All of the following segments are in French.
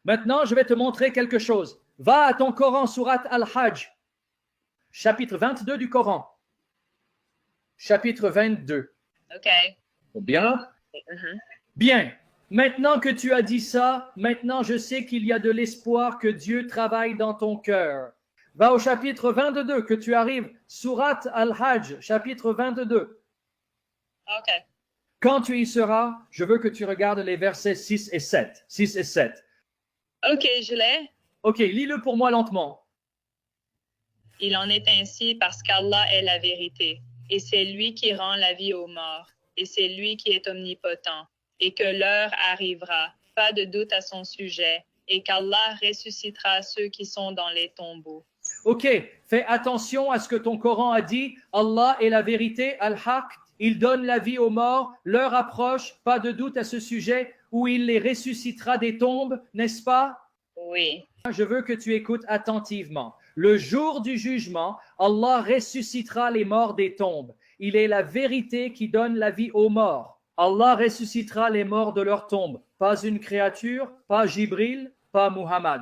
Maintenant, je vais te montrer quelque chose. Va à ton Coran, Surat Al-Hajj, chapitre 22 du Coran. Chapitre 22. OK. Bien? Bien. Maintenant que tu as dit ça, maintenant je sais qu'il y a de l'espoir que Dieu travaille dans ton cœur. Va au chapitre 22, que tu arrives, Surat Al-Hajj, chapitre 22. OK. Quand tu y seras, je veux que tu regardes les versets 6 et 7. 6 et 7. OK, je l'ai. Ok, lis-le pour moi lentement. Il en est ainsi parce qu'Allah est la vérité, et c'est lui qui rend la vie aux morts, et c'est lui qui est omnipotent, et que l'heure arrivera, pas de doute à son sujet, et qu'Allah ressuscitera ceux qui sont dans les tombeaux. Ok, fais attention à ce que ton Coran a dit. Allah est la vérité, Al-Haq, il donne la vie aux morts, l'heure approche, pas de doute à ce sujet, où il les ressuscitera des tombes, n'est-ce pas? Oui. Je veux que tu écoutes attentivement. Le jour du jugement, Allah ressuscitera les morts des tombes. Il est la vérité qui donne la vie aux morts. Allah ressuscitera les morts de leur tombe. Pas une créature, pas Jibril, pas Muhammad.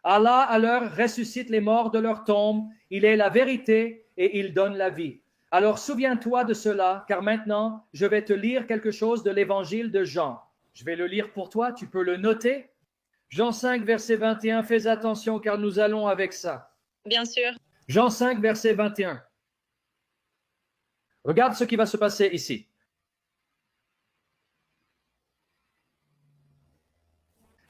Allah alors ressuscite les morts de leur tombe. Il est la vérité et il donne la vie. Alors souviens-toi de cela, car maintenant, je vais te lire quelque chose de l'évangile de Jean. Je vais le lire pour toi, tu peux le noter. Jean 5, verset 21, fais attention car nous allons avec ça. Bien sûr. Jean 5, verset 21. Regarde ce qui va se passer ici.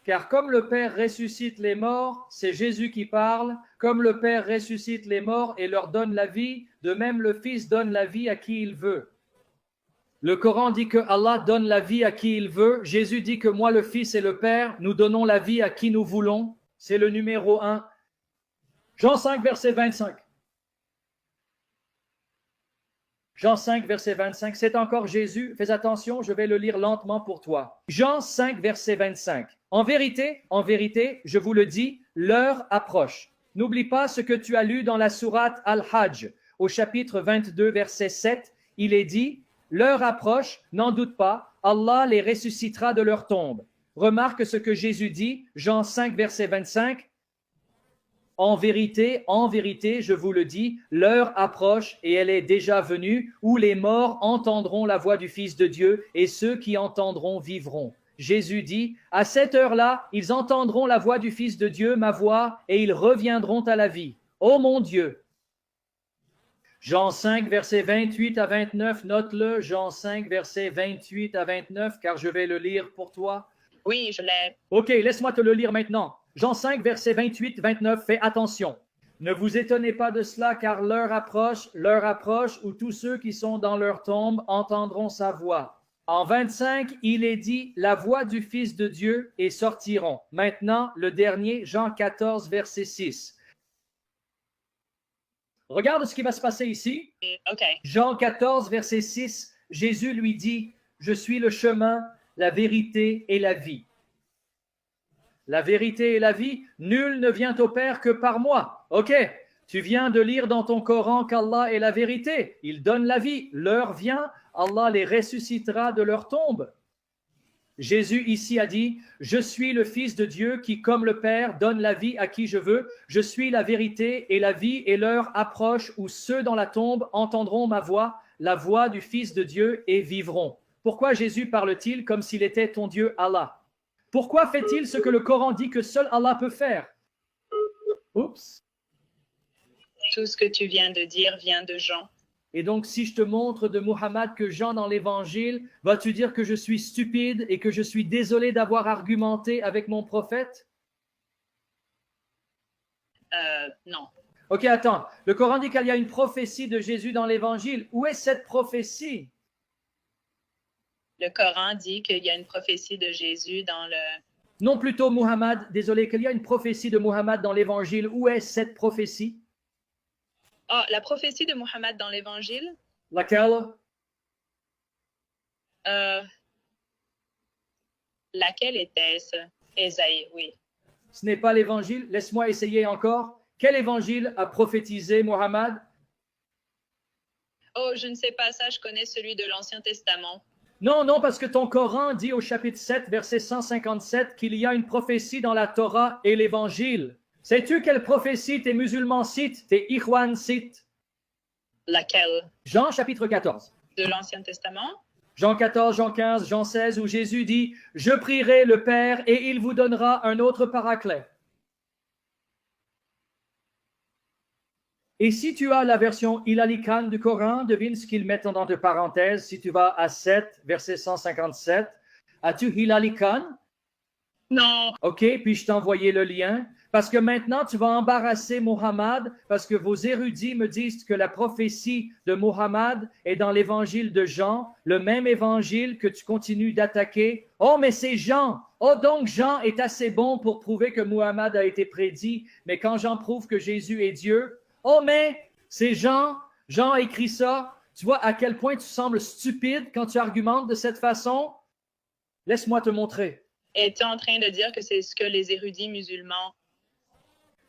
Car comme le Père ressuscite les morts, c'est Jésus qui parle, comme le Père ressuscite les morts et leur donne la vie, de même le Fils donne la vie à qui il veut. Le Coran dit que Allah donne la vie à qui il veut. Jésus dit que moi, le Fils et le Père, nous donnons la vie à qui nous voulons. C'est le numéro 1. Jean 5, verset 25. Jean 5, verset 25. C'est encore Jésus. Fais attention, je vais le lire lentement pour toi. Jean 5, verset 25. En vérité, je vous le dis, l'heure approche. N'oublie pas ce que tu as lu dans la sourate Al-Hajj. Au chapitre 22, verset 7, il est dit... L'heure approche, n'en doute pas, Allah les ressuscitera de leur tombe. Remarque ce que Jésus dit, Jean 5, verset 25. En vérité, je vous le dis, l'heure approche et elle est déjà venue où les morts entendront la voix du Fils de Dieu et ceux qui entendront vivront. Jésus dit, à cette heure-là, ils entendront la voix du Fils de Dieu, ma voix, et ils reviendront à la vie. Ô mon Dieu! Jean 5, verset 28 à 29, note-le, Jean 5, verset 28 à 29, car je vais le lire pour toi. Oui, je l'ai. Ok, laisse-moi te le lire maintenant. Jean 5, verset 28, 29, fais attention. Ne vous étonnez pas de cela, car l'heure approche où tous ceux qui sont dans leur tombe entendront sa voix. En 25, il est dit, la voix du Fils de Dieu et sortiront. Maintenant, le dernier, Jean 14, verset 6. Regarde ce qui va se passer ici. OK. Jean 14, verset 6, Jésus lui dit, « Je suis le chemin, la vérité et la vie. » La vérité et la vie, nul ne vient au Père que par moi. Ok, tu viens de lire dans ton Coran qu'Allah est la vérité. Il donne la vie. L'heure vient, Allah les ressuscitera de leur tombe. Jésus ici a dit, « Je suis le Fils de Dieu qui, comme le Père, donne la vie à qui je veux. Je suis la vérité et la vie et l'heure approche où ceux dans la tombe entendront ma voix, la voix du Fils de Dieu et vivront. » Pourquoi Jésus parle-t-il comme s'il était ton Dieu Allah? Pourquoi fait-il ce que le Coran dit que seul Allah peut faire? Oups. Tout ce que tu viens de dire vient de Jean. Et donc, si je te montre de Muhammad que Jean dans l'Évangile, vas-tu dire que je suis stupide et que je suis désolé d'avoir argumenté avec mon prophète? Non. Ok, attends. Le Coran dit qu'il y a une prophétie de Jésus dans l'Évangile. Où est cette prophétie? Le Coran dit qu'il y a une prophétie de Jésus dans le... Non, plutôt Muhammad. Désolé, qu'il y a une prophétie de Muhammad dans l'Évangile. Où est cette prophétie? Ah, la prophétie de Muhammad dans l'Évangile? Laquelle? Laquelle était-ce? Ésaïe, oui. Ce n'est pas l'Évangile. Laisse-moi essayer encore. Quel Évangile a prophétisé Muhammad? Oh, je ne sais pas ça, je connais celui de l'Ancien Testament. Non, non, parce que ton Coran dit au chapitre 7, verset 157, qu'il y a une prophétie dans la Torah et l'Évangile. Sais-tu quelle prophétie tes musulmans citent, tes Ikhwan citent? Laquelle? Jean chapitre 14. De l'Ancien Testament? Jean 14, Jean 15, Jean 16, où Jésus dit « Je prierai le Père et il vous donnera un autre paraclet. » Et si tu as la version Hilali Khan du Coran, devine ce qu'ils mettent entre parenthèses. Si tu vas à 7, verset 157, as-tu Hilali Khan? Non. OK, puis je t'ai envoyé le lien. Parce que maintenant, tu vas embarrasser Muhammad, parce que vos érudits me disent que la prophétie de Muhammad est dans l'évangile de Jean, le même évangile que tu continues d'attaquer. Oh, mais c'est Jean. Oh, donc Jean est assez bon pour prouver que Muhammad a été prédit, mais quand Jean prouve que Jésus est Dieu, oh, mais c'est Jean. Jean a écrit ça. Tu vois à quel point tu sembles stupide quand tu argumentes de cette façon? Laisse-moi te montrer. Es-tu en train de dire que c'est ce que les érudits musulmans...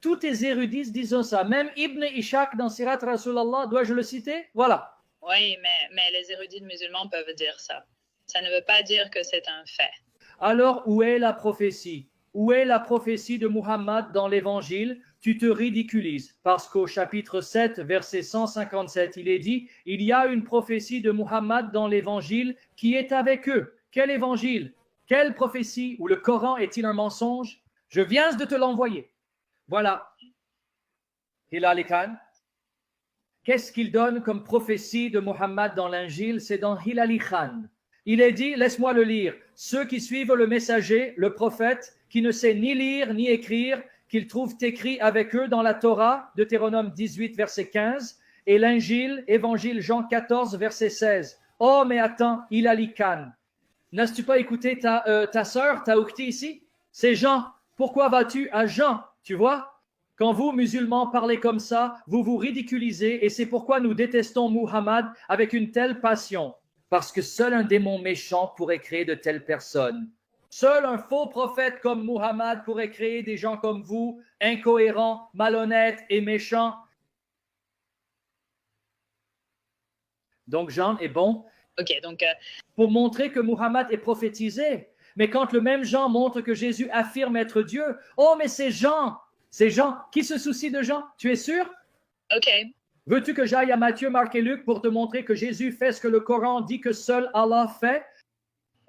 Tous tes érudits disent ça. Même Ibn Ishaq dans Sirat Rasulallah, dois-je le citer? Voilà. Oui, mais les érudits musulmans peuvent dire ça. Ça ne veut pas dire que c'est un fait. Alors, où est la prophétie? Où est la prophétie de Muhammad dans l'Évangile? Tu te ridiculises, parce qu'au chapitre 7, verset 157, il est dit, il y a une prophétie de Muhammad dans l'Évangile qui est avec eux. Quel Évangile? Quelle prophétie? Ou le Coran est-il un mensonge? Je viens de te l'envoyer. Voilà. Hilali Khan. Qu'est-ce qu'il donne comme prophétie de Muhammad dans l'Injil? C'est dans Hilali Khan. Il est dit, laisse-moi le lire, ceux qui suivent le messager, le prophète, qui ne sait ni lire ni écrire, qu'ils trouvent écrit avec eux dans la Torah, Deutéronome 18, verset 15, et l'Injil, Évangile Jean 14, verset 16. Oh, mais attends, Hilali Khan. N'as-tu pas écouté ta sœur, ta Ukhti ici? C'est Jean. Pourquoi vas-tu à Jean? Tu vois? Quand vous, musulmans, parlez comme ça, vous vous ridiculisez et c'est pourquoi nous détestons Muhammad avec une telle passion. Parce que seul un démon méchant pourrait créer de telles personnes. Seul un faux prophète comme Muhammad pourrait créer des gens comme vous, incohérents, malhonnêtes et méchants. Donc Jean est bon. OK, donc... Pour montrer que Muhammad est prophétisé. Mais quand le même Jean montre que Jésus affirme être Dieu, oh, mais c'est Jean. C'est Jean. Qui se soucie de Jean? Tu es sûr? OK. Veux-tu que j'aille à Matthieu, Marc et Luc pour te montrer que Jésus fait ce que le Coran dit que seul Allah fait?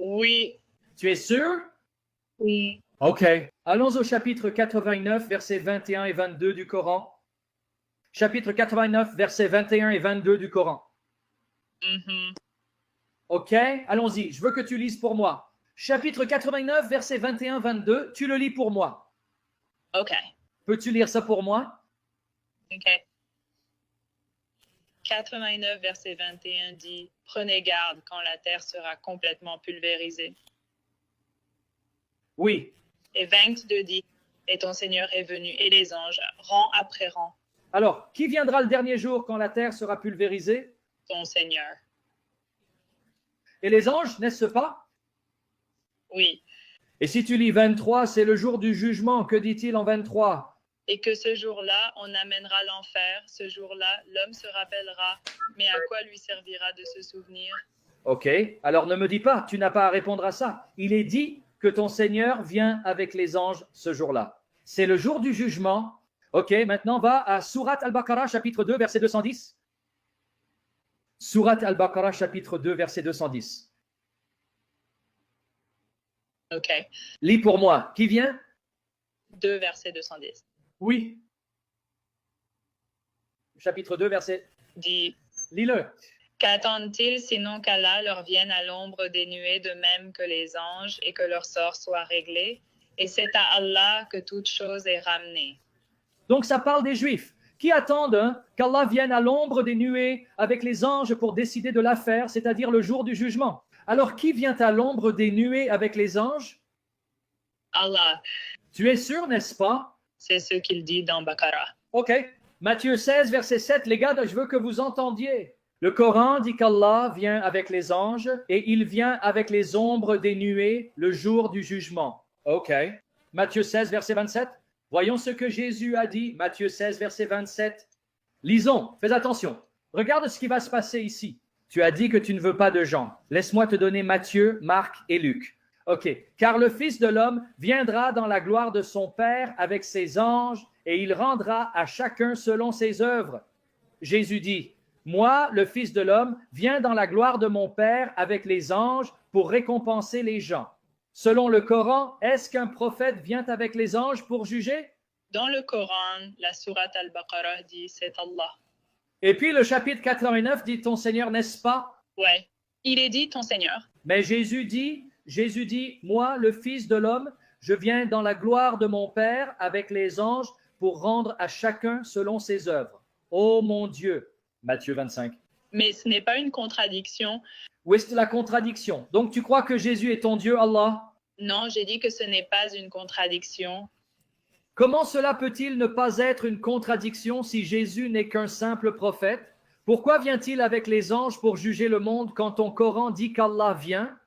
Oui. Tu es sûr? Oui. OK. Allons au chapitre 89, versets 21 et 22 du Coran. Chapitre 89, versets 21 et 22 du Coran. OK? Allons-y. Je veux que tu lises pour moi. Chapitre 89, versets 21-22, tu le lis pour moi. OK. Peux-tu lire ça pour moi? OK. 89, verset 21 dit « Prenez garde quand la terre sera complètement pulvérisée. » Oui. Et 22 dit « Et ton Seigneur est venu, et les anges, rang après rang. » Alors, qui viendra le dernier jour quand la terre sera pulvérisée? Ton Seigneur. Et les anges, n'est-ce pas? Oui. Et si tu lis 23, c'est le jour du jugement. Que dit-il en 23? Et que ce jour-là, on amènera l'enfer. Ce jour-là, l'homme se rappellera. Mais à quoi lui servira de se souvenir? OK. Alors ne me dis pas, tu n'as pas à répondre à ça. Il est dit que ton Seigneur vient avec les anges ce jour-là. C'est le jour du jugement. OK. Maintenant, va à Surat Al-Baqarah, chapitre 2, verset 210. Surat Al-Baqarah, chapitre 2, verset 210. OK. Lis pour moi. Qui vient? 2, verset 210. Oui. Chapitre 2, verset... Dit Lis-le. « Qu'attendent-ils sinon qu'Allah leur vienne à l'ombre des nuées de même que les anges et que leur sort soit réglé? Et c'est à Allah que toute chose est ramenée. » Donc ça parle des Juifs qui attendent qu'Allah vienne à l'ombre des nuées avec les anges pour décider de l'affaire, c'est-à-dire le jour du jugement. Alors qui vient à l'ombre des nuées avec les anges? Allah. Tu es sûr, n'est-ce pas? C'est ce qu'il dit dans Baqarah. OK. Matthieu 16, verset 7. Les gars, je veux que vous entendiez. Le Coran dit qu'Allah vient avec les anges et il vient avec les ombres des nuées le jour du jugement. OK. Matthieu 16, verset 27. Voyons ce que Jésus a dit. Matthieu 16, verset 27. Lisons. Fais attention. Regarde ce qui va se passer ici. Tu as dit que tu ne veux pas de Jean. Laisse-moi te donner Matthieu, Marc et Luc. OK. Car le Fils de l'homme viendra dans la gloire de son Père avec ses anges et il rendra à chacun selon ses œuvres. Jésus dit, moi, le Fils de l'homme, viens dans la gloire de mon Père avec les anges pour récompenser les gens. Selon le Coran, est-ce qu'un prophète vient avec les anges pour juger? Dans le Coran, la sourate Al-Baqarah dit c'est Allah. Et puis le chapitre 89 dit ton Seigneur, n'est-ce pas? Ouais. Il est dit ton Seigneur. Mais Jésus dit, moi, le Fils de l'homme, je viens dans la gloire de mon Père avec les anges pour rendre à chacun selon ses œuvres. Oh mon Dieu. Matthieu 25. Mais ce n'est pas une contradiction. Où est la contradiction? Donc tu crois que Jésus est ton Dieu, Allah? Non, j'ai dit que ce n'est pas une contradiction. Comment cela peut-il ne pas être une contradiction si Jésus n'est qu'un simple prophète? Pourquoi vient-il avec les anges pour juger le monde quand ton Coran dit qu'Allah vient?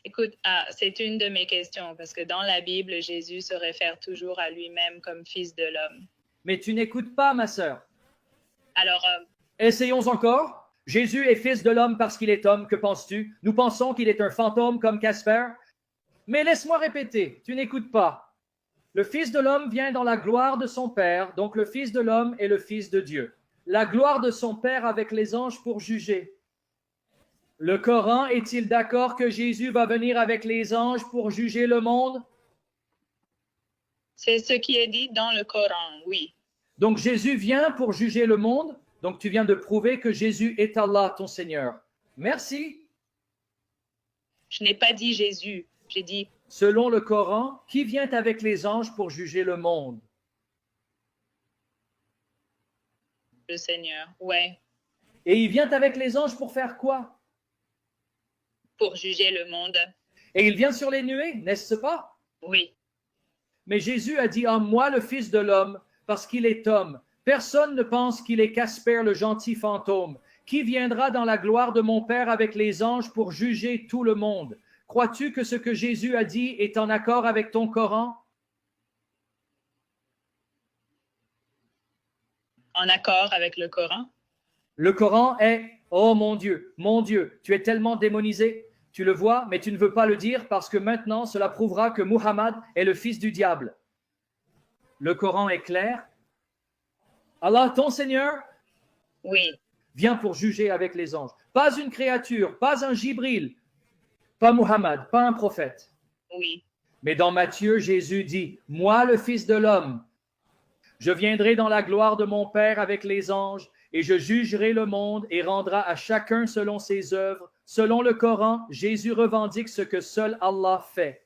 Écoute, c'est une de mes questions parce que dans la Bible, Jésus se réfère toujours à lui-même comme Fils de l'homme. Mais tu n'écoutes pas, ma sœur. Alors, essayons encore. Jésus est Fils de l'homme parce qu'il est homme. Que penses-tu? Nous pensons qu'il est un fantôme comme Casper. Mais laisse-moi répéter, tu n'écoutes pas. Le Fils de l'homme vient dans la gloire de son Père, donc le Fils de l'homme est le Fils de Dieu. La gloire de son Père avec les anges pour juger. Le Coran est-il d'accord que Jésus va venir avec les anges pour juger le monde? C'est ce qui est dit dans le Coran, oui. Donc Jésus vient pour juger le monde. Donc tu viens de prouver que Jésus est Allah, ton Seigneur. Merci. Je n'ai pas dit Jésus, j'ai dit... Selon le Coran, qui vient avec les anges pour juger le monde? Le Seigneur, ouais. Et il vient avec les anges pour faire quoi? Pour juger le monde. Et il vient sur les nuées, n'est-ce pas? Oui. Mais Jésus a dit, en moi le Fils de l'homme, parce qu'il est homme. Personne ne pense qu'il est Casper le gentil fantôme, qui viendra dans la gloire de mon Père avec les anges pour juger tout le monde. Crois-tu que ce que Jésus a dit est en accord avec ton Coran? En accord avec le Coran? Le Coran est, oh mon Dieu, tu es tellement démonisé. Tu le vois, mais tu ne veux pas le dire parce que maintenant, cela prouvera que Muhammad est le fils du diable. Le Coran est clair. Allah, ton Seigneur, oui, vient pour juger avec les anges. Pas une créature, pas un Jibril, pas Muhammad, pas un prophète. Oui. Mais dans Matthieu, Jésus dit, moi le Fils de l'homme, je viendrai dans la gloire de mon Père avec les anges et je jugerai le monde et rendra à chacun selon ses œuvres. Selon le Coran, Jésus revendique ce que seul Allah fait.